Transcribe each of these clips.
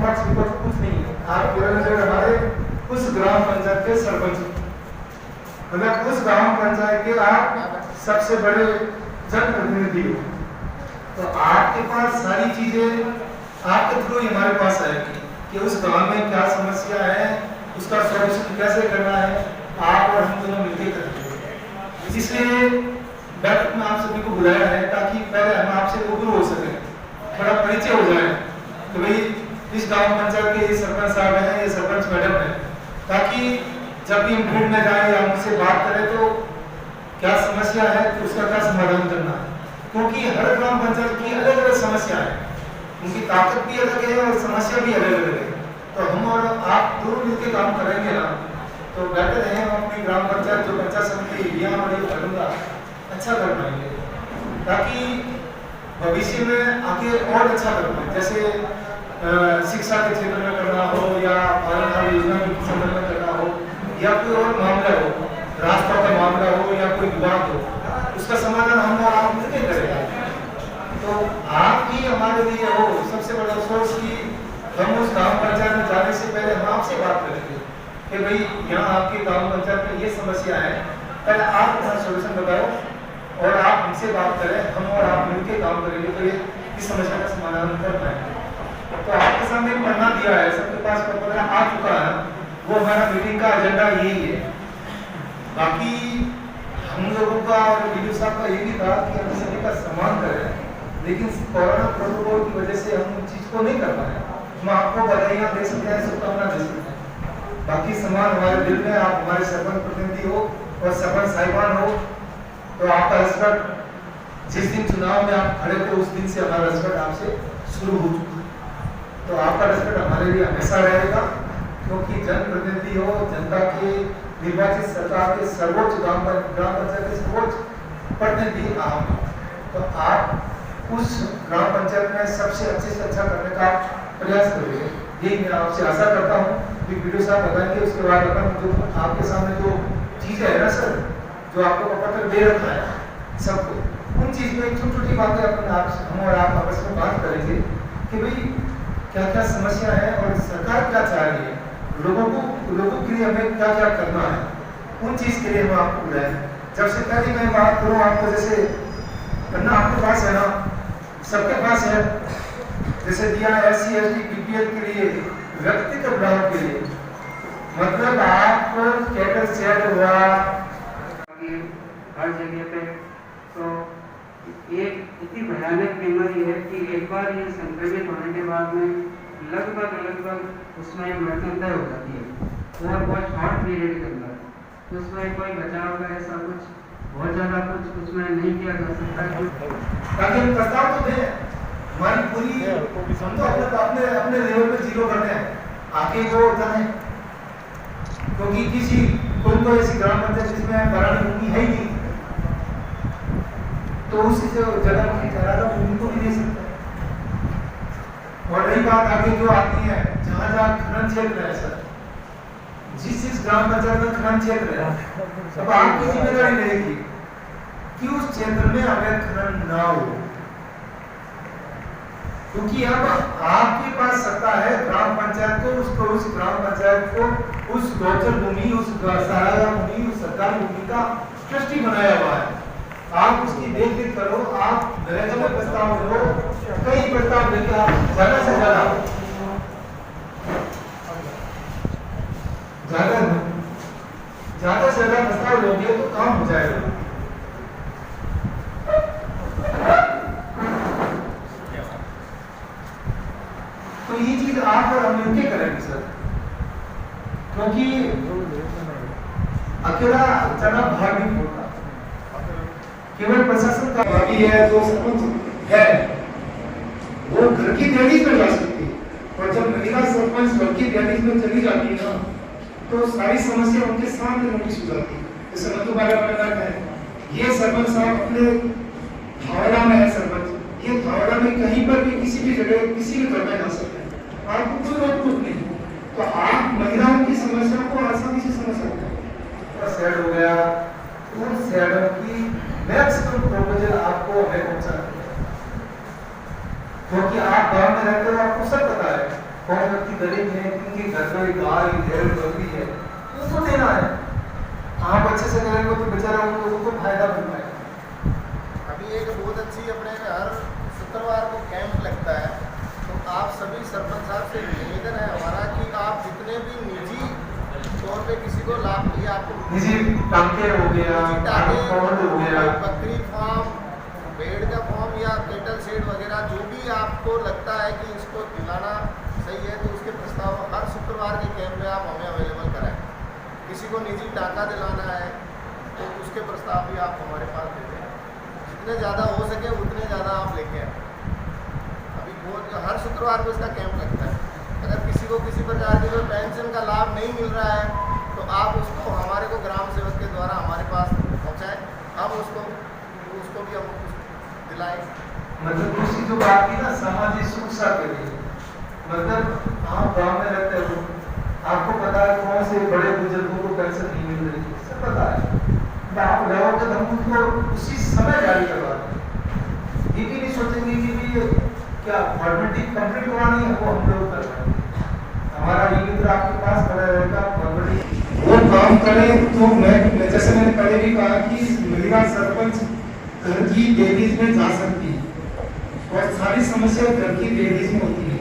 Records report कुछ नहीं है। आप केवल जो हमारे उस ग्राम पंचायत के सरपंच, मतलब उस ग्राम पंचायत के आप सबसे बड़े जनप्रतिनिधि हो, तो आपके पास सारी चीजें आपके थ्रू ही हमारे पास आएगी कि उस गांव में क्या समस्या है, उसका सॉल्यूशन कैसे करना है, आप और हम दोनों मिलकर करेंगे। इसलिए बैठक में आप सभी को बुलाया है ताकि पहले हम आपसे रूबरू हो सके, थोड़ा परिचय हो जाए कि भाई इस गांव पंचायत के ये सरपंच साहब हैं, ये सरपंच मैडम है, ताकि जब भी हम फील्ड में जाए या उनसे बात करें तो क्या समस्या है तो उसका क्या समाधान करना है, क्योंकि हर ग्राम पंचायत की अलग अलग समस्या है, उनकी ताकत भी अलग है और समस्या भी अलग अलग है। तो हम और आप दोनों मिलकर काम करेंगे ना तो बेटर है हम अपनी ग्राम पंचायत जो पंचायत समिति यहाँ और ये करूँगा अच्छा कर पाएंगे, ताकि भविष्य में आगे और अच्छा कर पाए। जैसे शिक्षा के क्षेत्र में करना हो या पालन योजना के संदर्भ में करना हो या कोई और मामला हो, रास्ता का मामला हो या कोई विवाद हो, उसका समाधान हम और आप मिलकर करेंगे। तो आप ही हमारे लिए हो सबसे बड़ा सोर्स की हम उस ग्राम पंचायत में जाने से पहले हम आपसे बात करेंगे कि भाई यहाँ आपके ग्राम पंचायत में ये समस्या है, पहले आप अपना सोल्यूशन बताओ और आप हमसे बात करें, हम और आप मिलकर काम करेंगे तो ये इस समस्या का समाधान कर पाएंगे। तो आपके सामने पन्ना दिया है, सबके पास पन्ना आ चुका है, वो हमारा मीटिंग का एजेंडा यही है। बाकी हम लोगों का और वीडियो साहब का ये भी था कि हम सभी का सम्मान करें, लेकिन कोरोना प्रोटोकॉल की वजह से हम उस चीज को नहीं कर पाए। हम आपको बधाइयाँ दे सकते हैं, शुभकामना दे सकते हैं, बाकी सम्मान हमारे दिल में। आप हमारे सरपंच प्रतिनिधि हो और सरपंच साहिबान हो, तो आपका रिस्पेक्ट जिस दिन चुनाव में आप खड़े थे उस दिन से हमारा रिस्पेक्ट आपसे शुरू हो चुका है, तो आपका रिस्पेक्ट हमारे लिए हमेशा रहेगा, क्योंकि जनप्रतिनिधि हो, जनता के निर्वाचित सरकार के सर्वोच्च ग्राम पंचायत के सर्वोच्च प्रतिनिधि आप, तो आप उस ग्राम पंचायत में सबसे अच्छे से अच्छा करने का प्रयास करेंगे, यही मैं आपसे आशा करता हूँ। वीडियो साहब बताएंगे, उसके बाद अपन जो आपके सामने जो चीजें है ना सर, जो आपको पत्र दे रखा है सबको, उन चीज में छोटी छोटी बातें अपन हम और आप आपस में बात करेंगे कि भाई क्या क्या समस्या है और सरकार क्या चाह रही है, लोगों के लिए हमें क्या क्या करना है, उन चीज के लिए हम आपको बुलाएं। जब से पहले मैं बात करूँ आपको, जैसे पन्ना आपके पास है ना, सबके पास है, जैसे दिया SC ST BPL के लिए, व्यक्तिगत लाभ के लिए, मतलब आप कैटर शेड हुआ हर जगह पे, तो एक इतनी भयानक बीमारी है कि एक बार ये संक्रमित होने के बाद में लगभग उसमें मृत्यु तय हो जाती है और बहुत शॉर्ट पीरियड के अंदर, तो उसमें कोई बचाव का ऐसा कुछ बहुत ज़्यादा कुछ उसमें नहीं किया जा सकता। ताकि हम प्रस्ताव तो दें, हमारी पूरी हम तो अपने लेवल पे जीरो करते हैं, आगे जो जाने, क्योंकि किसी कोई तो ऐसी ग्राम पंचायत जिसमें बराबर भूमि है ही नहीं, तो उस जगह की ज्यादा भूमि को भी दे सकते हैं। और रही बात आगे जो आती है, जहाँ जहाँ खनन क्षेत्र है सर, जिस ग्राम पंचायत में खनन क्षेत्र है, अब आपकी जिम्मेदारी रहेगी कि उस क्षेत्र में अवैध खनन ना हो, क्योंकि अब आपके पास सत्ता है ग्राम पंचायत को उस ग्राम पंचायत को उस गोचर भूमि, उस सहारा भूमि, उस सरकारी भूमि का ट्रस्टी बनाया हुआ है। आप उसकी देखरेख करो, आप नरेगा में प्रस्ताव करो, कई प्रस्ताव लेकर आप ज्यादा से ज्यादा प्रस्ताव लोगे तो काम हो जाएगा। तो ये चीज आप और हम मिलकर करेंगे सर, क्योंकि अकेला चना भाग नहीं होता, केवल प्रशासन का भागी है, जो सरपंच है वो घर की दहलीज में जा सकती है, और जब महिला सरपंच घर की दहलीज में चली जाती है ना, तो सारी समस्या उनके सामने नोटिस हो जाती है। जैसे ये सरपंच साहब अपने धावड़ा में है सरपंच, ये धावड़ा में कहीं पर भी किसी भी जगह किसी भी घर में जा सकते हैं, आपको कोई रोक टोक नहीं, तो आप महिलाओं की समस्या को आसानी से समझ सकते हैं। शेड हो गया, उन शेडों की मैक्सिमम प्रोपोजल आपको हमें पहुंचाना है, क्योंकि आप गांव में रहते हो, आपको सब पता है कौन गरीब हैं, जिनके घर में गाय भेड़ बकरी है, उनको देना है। आप अच्छे से करेंगे तो बेचारा उन लोगों को फायदा मिल पाएगा। अभी एक बहुत अच्छी अपने हर शुक्रवार को कैंप लगता है, तो आप सभी सरपंच साहब से निवेदन है हमारा कि आप जितने भी निजी तौर पे किसी को लाभ लिया, आपको निजी टांके हो गया, पौंड हो गया, बकरी फार्म, भेड़ का फार्म या केटल शेड वगैरह जो भी आपको लगता है कि इसको दिलाना सही है, तो उसके प्रस्ताव हर शुक्रवार के कैंप में आप हमें अवेलेबल कराएं। किसी को निजी टाका दिलाना है तो उसके प्रस्ताव भी आप हमारे पास दे दें, जितने ज़्यादा हो सके उतने ज़्यादा आप लेके आए। अभी बहुत हर शुक्रवार को इसका कैंप लगता है। अगर किसी को किसी प्रकार की कोई पेंशन का लाभ नहीं मिल रहा है तो आप उसको हमारे को ग्राम सेवक के द्वारा हमारे पास पहुँचाएँ, हम उसको भी हम दिलाएँ। मतलब दूसरी जो बात की ना सामाजिक सुरक्षा के लिए, मतलब आप गांव में रहते हो, आपको पता है कौन से बड़े बुजुर्गों को पेंशन नहीं मिल रही है, सब पता है। आप रहोगे तो हम उनको उसी समय जारी करवा देंगे। ये भी नहीं सोचेंगे कि भी क्या फॉर्मेलिटी कंप्लीट करवानी है, वो हम लोग करवाएंगे। हमारा ये मित्र आपके पास खड़ा रहेगा, फॉर्मेलिटी वो काम करें। तो मैं जैसे मैंने पहले भी कहा कि महिला सरपंच घर की लेडीज में जा सकती है और सारी समस्या घर की लेडीज में होती है।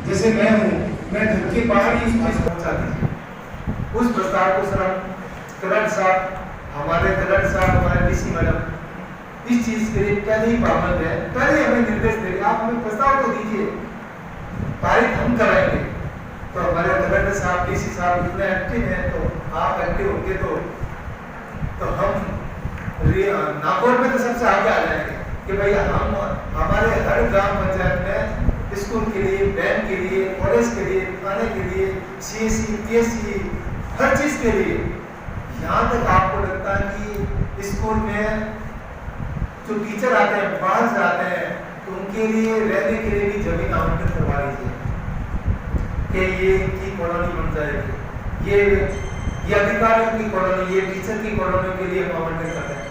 जैसे मैं हूँ, मैं घर के बाहर ही इस चीज पहुंचा दीजिए। उस प्रस्ताव को सर कलेक्टर साहब, हमारे डीसी मैडम इस चीज के लिए पहले ही पाबंद है, पहले हमें निर्देश देंगे। आप हमें प्रस्ताव तो दीजिए, पारित हम कराएंगे। तो हमारे कलेक्टर साहब, डीसी साहब इतने एक्टिव हैं, तो आप एक्टिव होंगे तो हम नागौर में तो सबसे आगे आ जाएंगे कि भाई हम हमारे हर ग्राम पंचायत में स्कूल के लिए, बैंक के लिए, कॉलेज के लिए, थाने के लिए, CSC, PSC, हर चीज के लिए। यहाँ तक आपको लगता है कि स्कूल में जो टीचर आते हैं, बाहर से आते हैं, तो उनके लिए रहने के लिए भी जमीन आवंटित करवा लीजिए कि ये इनकी कॉलोनी बन जाएगी, ये अधिकारियों की कॉलोनी, ये टीचर की कॉलोनी के लिए हम आवंटित करते हैं।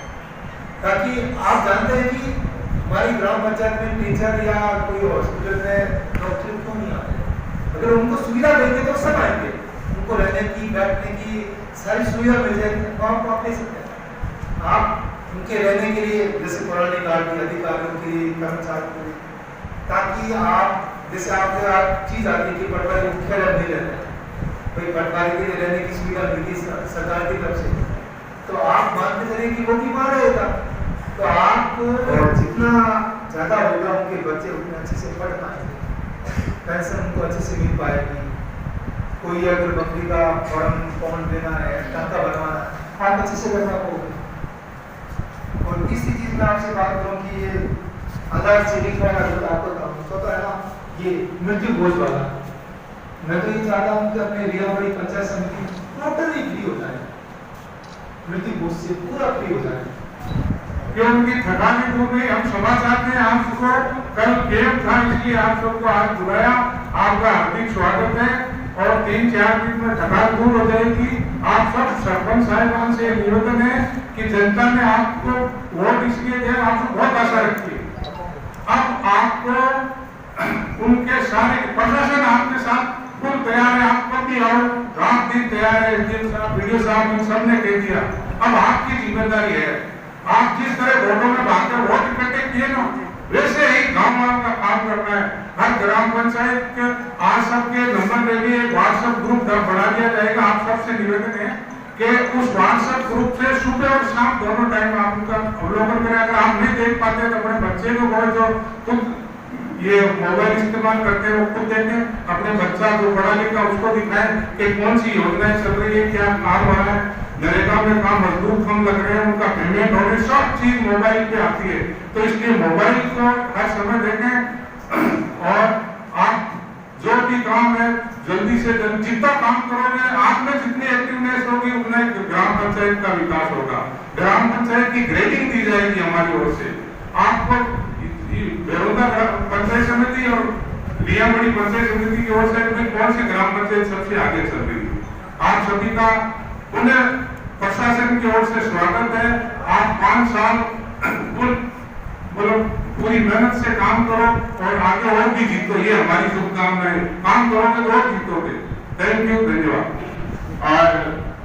ताकि आप जानते हैं कि हमारी ग्राम पंचायत में टीचर या कोई हॉस्पिटल में डॉक्टर क्यों नहीं आते। अगर उनको सुविधा देंगे तो सब आएंगे, उनको रहने की, बैठने की सारी सुविधा मिल जाएगी, तो आप ले सकते हैं। आप उनके रहने के लिए जैसे कॉलोनी गार्ड के अधिकारियों के लिए, कर्मचारियों के लिए, ताकि आप जैसे आप चीज आती है कि पटवारी मुख्य नहीं रहते हैं, भाई पटवारी के लिए रहने की सुविधा मिली सरकार की तरफ से, तो आप मानते चलिए कि वो बीमार रहेगा, तो आपको जितना ज्यादा होगा उनके बच्चे उतने अच्छे से पढ़ पाएंगे, पेंशन उनको अच्छे से मिल पाएगी। कोई अगर बकरी का फॉर्म देना है, टाका बनवाना है, आप अच्छे से कर पाओगे। और तीसरी चीज मैं आपसे बात करूँ कि ये आधार सेविंग वाला जो आपको है ना, ये मृत्यु भोज वाला, मैं तो ये चाहता हूँ कि अपने रियाबड़ी पंचायत समिति टोटली फ्री हो जाए, मृत्यु भोज से पूरा फ्री हो जाए। उनकी थकान दूर नहीं। हम समाचार में आप सबको कल कैंप था, इसलिए आप सबको आज बुलाया। आपका हार्दिक स्वागत है और 3-4 दिन में थकान दूर हो जाएगी। आप सब सरपंच साहिबान से निवेदन है कि जनता ने आपको वोट इसलिए दिया, आपको बहुत आशा रखी है। अब आपको उनके सारे प्रशासन आपके साथ फुल तैयार है, आप कभी आओ, रात दिन तैयार है। एसडीएम साहब, वीडियो साहब, सबने कह दिया। अब आपकी जिम्मेदारी है, आप जिस तरह वोटों में भागकर वोट इकट्ठे किए ना, वैसे ही गांव वालों का काम करना है। हर ग्राम पंचायत के आज सबके नंबर ले लिए, व्हाट्सएप ग्रुप बढ़ा दिया जाएगा। आप सबसे निवेदन है कि उस व्हाट्सएप ग्रुप से सुबह और शाम दोनों टाइम आप उनका अवलोकन करें। अगर आप नहीं देख पाते तो अपने बच्चे को बोले जो खुद ये मोबाइल इस्तेमाल करते हैं वो खुद देखें, अपने बच्चा जो पढ़ा लिखा उसको दिखाएं कि कौन सी योजनाएं चल रही है, क्या काम हो रहा है, नरेगा में काम मजदूर कम लग रहे हैं, उनका पेमेंट हो रही है, सब चीज मोबाइल पे आती है। तो इसलिए मोबाइल को हर समय देखें और आप जो भी काम है जल्दी से जल्दी जितना काम करोगे, आप में जितनी एक्टिवनेस होगी उतना ग्राम पंचायत का विकास होगा। ग्राम पंचायत की ग्रेडिंग दी जाएगी हमारी ओर से। आपको बेरोदा पंचायत समिति और लियाबड़ी पंचायत समिति की ओर से कौन सी ग्राम पंचायत सबसे आगे चल रही है, आप सभी का उन्हें प्रशासन की ओर से स्वागत है। आप 5 साल बोलो पूरी मेहनत से काम करो और आगे और भी जीतो, ये हमारी शुभकामनाएं। काम करोगे तो और जीतोगे। थैंक यू, धन्यवाद। और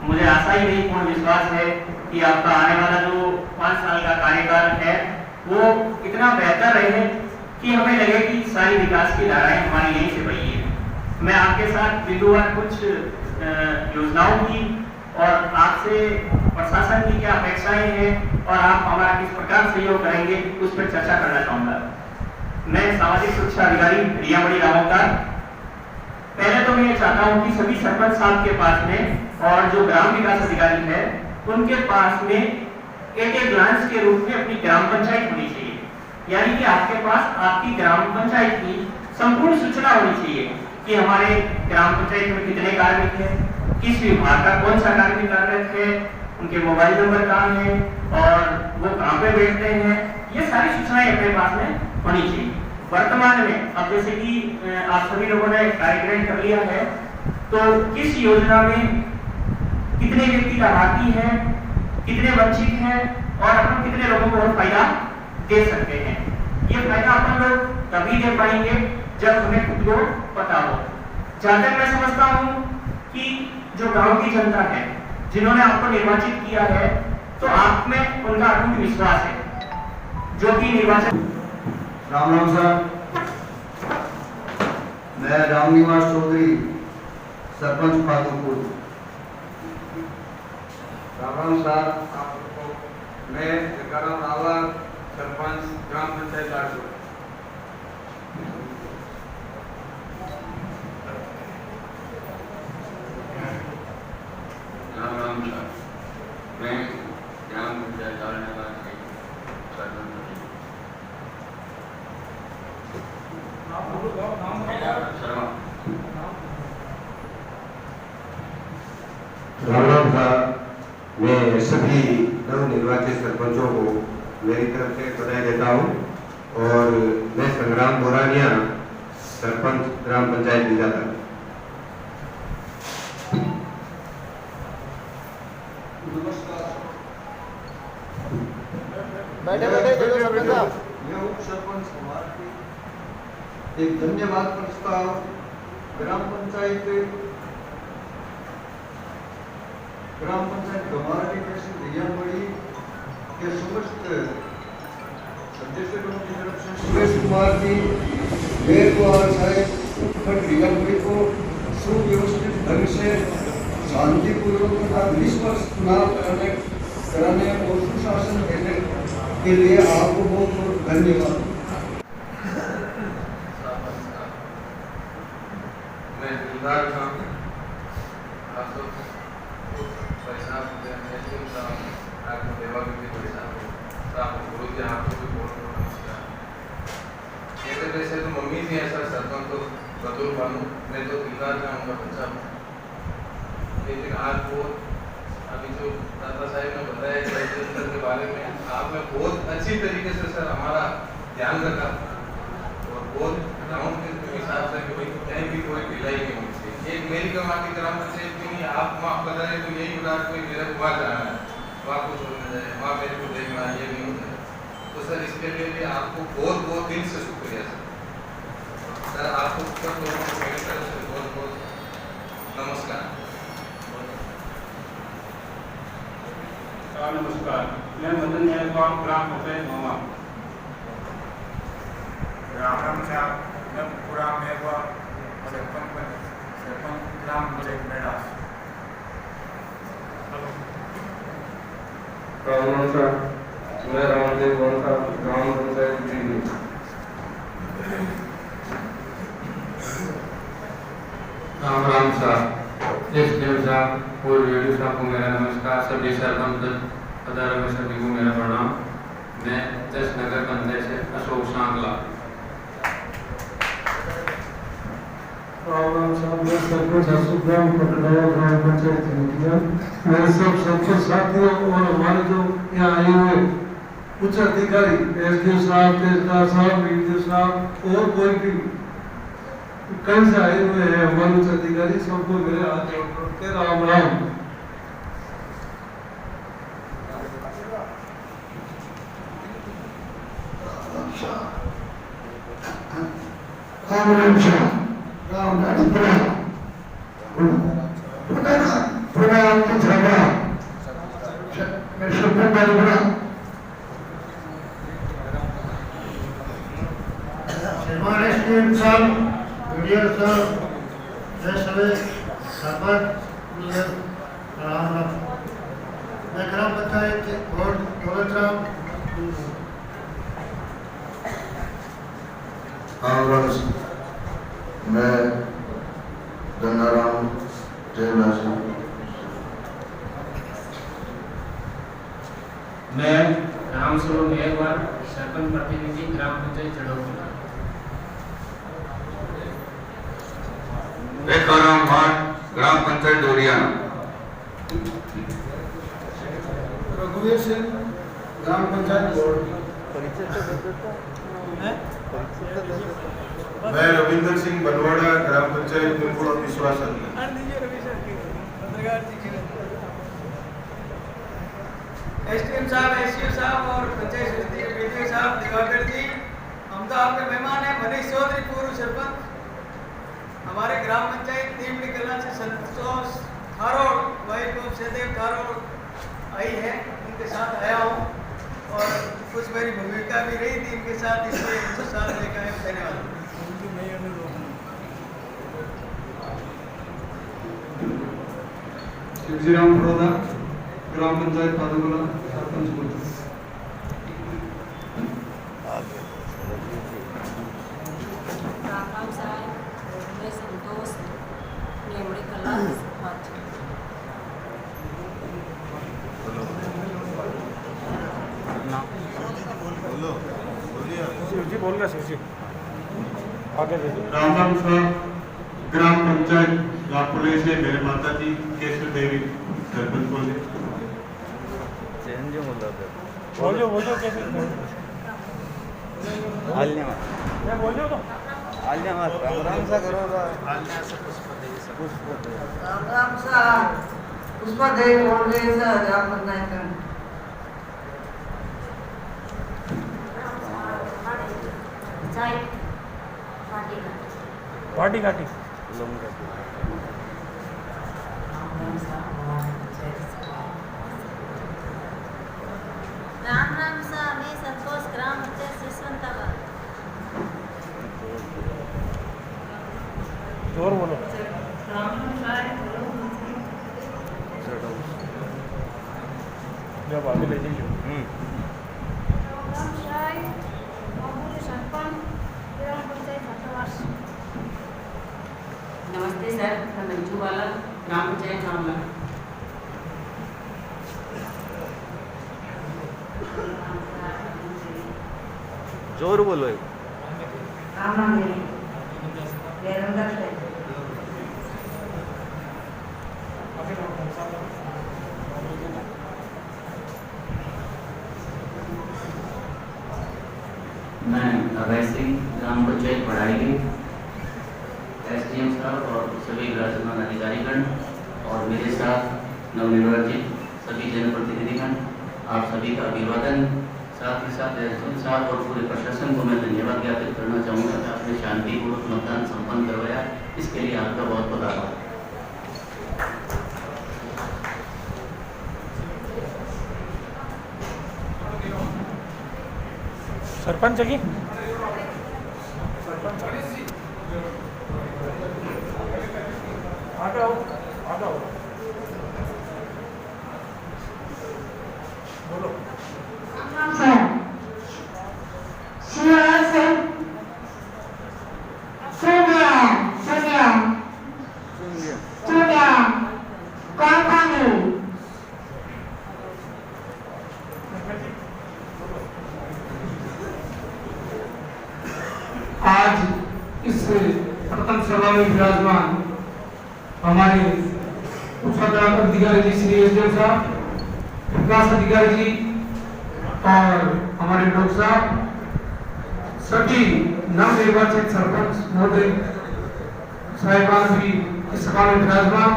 मुझे आशा ही नहीं, पूर्ण विश्वास है कि आपका आने वाला जो 5 साल का कार्यकाल है वो इतना बेहतर रहे कि हमें लगे कि सारी विकास की धाराएं हमारी यहीं से बही है। मैं आपके साथ बिंदुवार कुछ योजनाओं की और आपसे प्रशासन की क्या अपेक्षाएं हैं और आप हमारा किस प्रकार सहयोग करेंगे उस पर चर्चा करना चाहूंगा। मैं सामाजिक सुरक्षा अधिकारी रियामणी रामोकार। पहले तो मैं ये चाहता हूं कि सभी सरपंच साहब के पास में और जो ग्राम विकास अधिकारी है उनके पास में एक ग्लांस के रूप में अपनी ग्राम पंचायत होनी चाहिए, यानी कि आपके पास आपकी ग्राम पंचायत की संपूर्ण सूचना होनी चाहिए कि हमारे ग्राम पंचायत में कितने कार्मिक हैं, किस विभाग का कौन सा कार्मिक कार्यरत है, उनके मोबाइल नंबर कहाँ है और वो कहाँ पे बैठते हैं, ये सारी सूचनाएं अपने पास में होनी चाहिए। वर्तमान में अब जैसे कि आप सभी लोगों ने कार्यक्रम कर लिया है, तो किस योजना में कितने व्यक्ति लाभार्थी हैं, कितने वंचित हैं और अपन कितने लोगों को और फायदा दे सकते हैं, ये फायदा अपन लोग तभी दे पाएंगे जब हमें खुद को पता हो। जहां तक मैं समझता हूं कि जो गांव की जनता है जिन्होंने आपको निर्वाचित किया है, तो आप में उनका अटूट विश्वास है जो कि निर्वाचन। राम राम सर, मैं रामनिवास चौधरी, सरपंच फातुपुर। राम राम सर, आप लोगों को मैं जकाराम रावल, सरपंच ग्राम पंचायत लाडपुर। राम राम सर, मैं ग्राम पंचायत लाडपुर सरपंच। राम राम सर, मैं सभी नवनिर्वाचित सरपंचों को मेरी तरफ से बधाई देता हूँ और मैं संग्राम बोरानिया, सरपंच ग्राम पंचायत बीजापुर। बैठे बैठे देखो सरपंच साहब। मैं उप सरपंच समाज के एक धन्यवाद प्रस्ताव ग्राम पंचायत गमारटी तहसील रियामणी के समस्त सदस्यों की तरफ से सुरेश कुमार जी, मेरकुमार साहब, खंड रियामणी को सुव्यवस्थित ढंग से शांतिपूर्वक तथा निष्पक्ष चुनाव कराने और सुशासन देने के लिए आपको बहुत बहुत धन्यवाद। मैं दिलदार था, आपको पैसा आपको देवा भी पैसा आपको गुरु जी आपको भी बहुत बहुत नमस्कार। ये तो वैसे तो मम्मी थी ऐसा सरपंच तो बतौर बानू मैं तो दिलदार था उनका बच्चा, लेकिन आज वो अभी जो दादा साहब ने बताया सर के बारे में, आपने बहुत अच्छी तरीके से सर हमारा ध्यान रखा और बहुत गाँव के हिसाब से कि भाई कहीं भी कोई ढिलाई नहीं होनी चाहिए। एक मेरी कमाटी ग्राम पंचायत की नहीं, आप वहाँ बता रहे तो यही बता कोई मेरे को वहाँ जाना है, वहाँ कुछ होने जाए, वहाँ मेरे को देखना ये नहीं होता है। तो सर इसके लिए भी आपको बहुत बहुत दिल से शुक्रिया सर। आपको सब लोगों को मेरी तरफ से बहुत बहुत नमस्कार। नमस्कार, मैं मदन यादव, ग्राम पंचायत मामा। राम राम साहब, मैं पूरा मेवा सरपंच ग्राम पंचायत मेढास। राम राम सर, मैं रामदेव बनता, ग्राम पंचायत दिल्ली। राम राम साहब, इस देव साहब और वीडियो साहब को मेरा नमस्कार। सभी सरपंच पधारे सभी को मेरा प्रणाम। मैं 10 नगर पंचायत से अशोक सांगला। राम साहब, मैं सरपंच हसूग्राम पटनावा ग्राम पंचायत इंडिया। मेरे सब सरपंच साथियों और हमारे जो यहाँ आए हुए उच्च अधिकारी एसडीओ साहब, तहसीलदार साहब, वीडियो साहब और कोई भी कहीं से आए हुए हैं हमारे उच्च अधिकारी, सबको मेरे हाथ जोड़ के राम राम। अच्छा। रामवंशा राम राजपुरा पुनः अंत छावा मैं शुभम बालपुरा हमारे स्टूडेंट साहब वीडियो साहब जय सभी सरपंच राम राम मैं ग्राम पंचायत और दौलतराम मैं गंगाराम जयवासी मैं राम स्वरूप मेहरबान सरपंच प्रतिनिधि ग्राम पंचायत चढ़ोपुरा। रेखाराम भाट ग्राम पंचायत डोरियाना। रघुवीर सिंह ग्राम पंचायत बोर्ड। मैं रविंदर सिंह बनवाड़ा ग्राम पंचायत बिल्कुल विश्वास एसडीएम साहब, एसडीओ साहब और पंचायत समिति के बीडीओ साहब, दिवाकर जी, हम तो आपके मेहमान हैं। मनीष चौधरी पूर्व सरपंच, हमारे ग्राम पंचायत तीमड़ी कला से संतोष थारोड़, वाइफ ऑफ सदैव थारोड़ आई है, उनके साथ आया हूँ और कुछ मेरी भूमिका भी रही थी इनके साथ, इसलिए इनसे साथ लेकर आए। धन्यवाद। शिवजीराम बड़ौदा ग्राम पंचायत पादुगला सरपंच बोल। राम साहब, मैं संतोष नेमड़ी कला सरपंच। शिवजी बोल रहा शिवजी आगे राम राम साहब ग्राम पंचायत लापुले से मेरे माता जी केशव देवी सरपंच बोले। बोलो कैसे बोलो तो राम सा करो राम सा पुष्पा देवी बोल रहे हैं ग्राम पंचायत वाटी घाटी राम राम सा मैं संतोष ग्राम पंचायत सिसवंताबाद। जोर बोलो। जब आगे ले जाइए। नमस्ते सर, मैं मंजू वाला ग्राम पंचायत मामला। जोर बोलो। राम राम जी मैं अभय सिंह ग्राम पंचायत बढ़ाई एसडीएम साहब और सभी विरासतमान अधिकारीगण और मेरे साथ नवनिर्वाचित सभी जनप्रतिनिधिगण, आप सभी का अभिवादन। साथ ही साथ एसडीएम साहब और पूरे प्रशासन को मैं धन्यवाद ज्ञापित करना चाहूँगा कि आपने शांतिपूर्वक मतदान संपन्न करवाया, इसके लिए आपका बहुत बहुत आभार। सरपंच की आगे आओ बोलो। आज इस प्रथम सभा में विराजमान हमारे उच्च अधिकारी जी श्री एसडीएम साहब, विकास अधिकारी जी और हमारे डॉक्टर साहब, सभी नवनिर्वाचित सरपंच महोदय साहिबान भी इस सभा में विराजमान।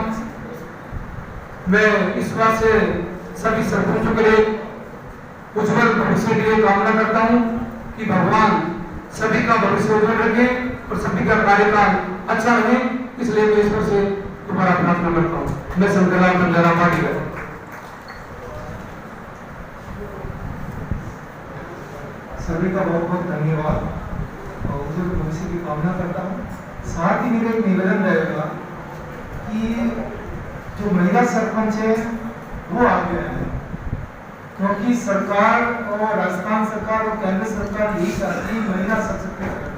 मैं इस बात से सभी सरपंचों के लिए उज्जवल भविष्य के लिए कामना करता हूँ कि भगवान सभी का भविष्य उज्जवल रखे और सभी का कार्यकाल अच्छा रहे, इसलिए मैं ईश्वर से दोबारा प्रार्थना करता हूँ। मैं शंकरलाल बंजारा पाटीदार। सभी का बहुत बहुत धन्यवाद और उज्जवल भविष्य की कामना करता हूँ। साथ ही मेरा एक निवेदन रहेगा कि जो महिला सरपंच है वो आगे आए, क्योंकि सरकार और राजस्थान सरकार और केंद्र सरकार यही चाहती है महिला सशक्तिकरण।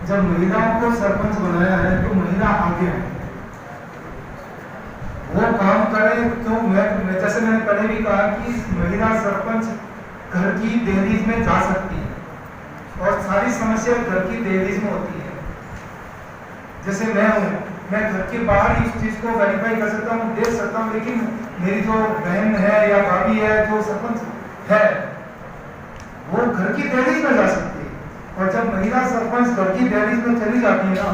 जब महिलाओं को सरपंच बनाया है तो महिला आगे आए, वो काम करे। क्यों मैं जैसे मैंने पहले भी कहा कि महिला सरपंच घर की दहलीज में जा सकती है और सारी समस्या घर की दहलीज में होती है। जैसे मैं हूँ, मैं घर के बाहर ही इस चीज को वेरीफाई कर सकता हूँ, देख सकता हूँ, लेकिन मेरी जो बहन है या भाभी है जो सरपंच है वो घर की दहलीज में जा सकती है। और जब महिला सरपंच घर की दहलीज में चली जाती है ना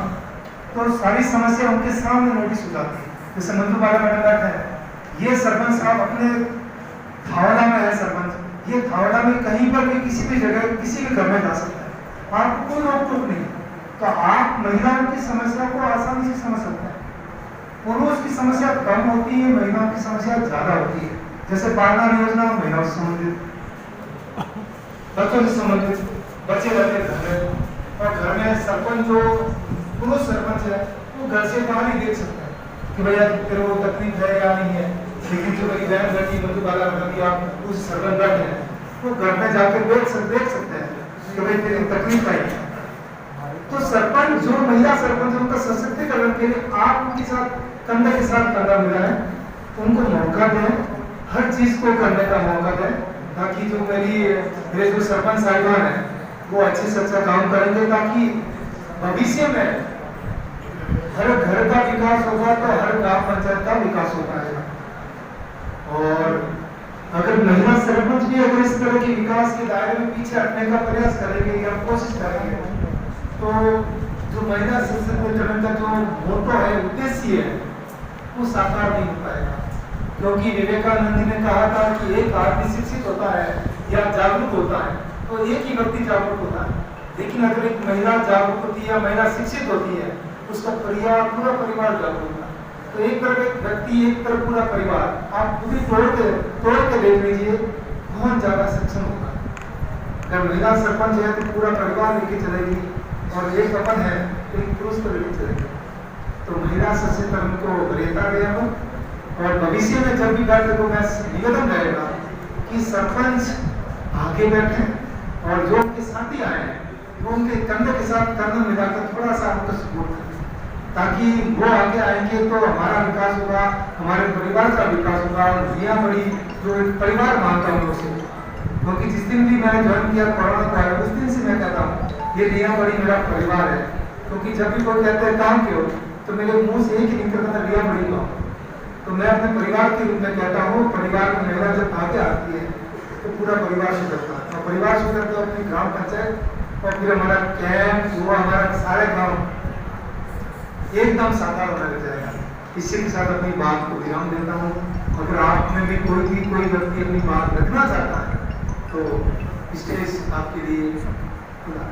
तो सारी समस्या उनके सामने नोटिस हो जाती है। जैसे मधुबाला मैडम बैठे हैं, ये सरपंच साहब अपने थावड़ा में है सरपंच, ये थावड़ा में कहीं पर भी किसी भी जगह किसी भी घर में जा सकता है, आपको कोई रोक टोक नहीं। तो आप महिलाओं की समस्या को आसानी से समझ सकते हैं। पुरुष की समस्या कम होती है, महिलाओं की समस्या ज्यादा होती है। जैसे पालना योजना महिलाओं से संबंधित, बच्चों से संबंधित, बच्चे रहते हैं घर में और घर में सरपंच जो पुरुष सरपंच है वो घर से बाहर ही देख सकता है कि भैया तेरे को तकलीफ है या नहीं है। लेकिन जो मेरी बहन बैठी मधुबाला बैठी आप उस सरपंच बैठे हैं वो घर में जाकर देख सकते हैं कि भाई तेरी तकलीफ आई है। तो सरपंच जो महिला सरपंच उनका सशक्तिकरण के लिए आप उनके साथ कंधे के साथ कंधा मिलाएं, उनको मौका दें, हर चीज को करने का मौका दें, ताकि जो मेरे जो सरपंच साहिबान है वो अच्छे से अच्छा काम करेंगे, ताकि भविष्य में हर घर का विकास होगा तो हर ग्राम पंचायत का विकास हो पाएगा। और अगर महिला सरपंच भी अगर इस तरह के विकास के दायरे में पीछे हटने का प्रयास करेंगे या कोशिश करेंगे तो जो महिला सशक्तिकरण का जो मोटो है, उद्देश्य है, वो साकार नहीं हो पाएगा। क्योंकि विवेकानंद जी ने कहा था कि एक आदमी शिक्षित होता है या जागरूक होता है तो एक ही व्यक्ति जागरूक होता है, लेकिन अगर एक महिला जागरूक होती है या महिला शिक्षित होती है उसका पूरा परिवार जागरूक होता है। तो एक तरफ एक व्यक्ति, एक तरफ पूरा परिवार, आप पूरी तोड़ के देख लीजिए कौन ज्यादा सक्षम होगा। अगर महिला सरपंच है तो पूरा परिवार लेके चलेगी और एक अपन है एक पुरुष को लेके चलेगी। तो महिला सशक्तिकरण को वरीयता गया हो और भविष्य में जब भी बैठे तो मैं निवेदन रहेगा कि सरपंच आगे बैठे और जो उनके साथी आए वो उनके कंधे के साथ कंधा मिलाकर थोड़ा सा उनको सपोर्ट करें, ताकि वो आगे आएंगे तो हमारा विकास होगा, हमारे परिवार का विकास होगा। मियाँ बड़ी जो एक परिवार मानता हूँ उसे, क्योंकि जिस दिन भी मैंने ज्वाइन किया कोरोना को आया उस दिन से मैं कहता हूँ ये मियाँ बड़ी मेरा परिवार है। क्योंकि जब भी कोई कहते हैं काम क्यों तो मेरे मुंह से एक ही निकलता था मियाँ बड़ी गाँव। तो मैं अपने परिवार के रूप में कहता हूँ परिवार में महिला जब आगे आती है तो पूरा परिवार सुधरता है और परिवार सुधरता है अपनी ग्राम पंचायत और फिर हमारा कैंप हुआ, हमारा सारे गाँव एकदम साकार होने लग जाएगा। इसी के साथ अपनी बात को विराम देता हूँ। अगर आप में भी कोई व्यक्ति अपनी बात रखना चाहता है तो स्टेज आपके लिए खुला है।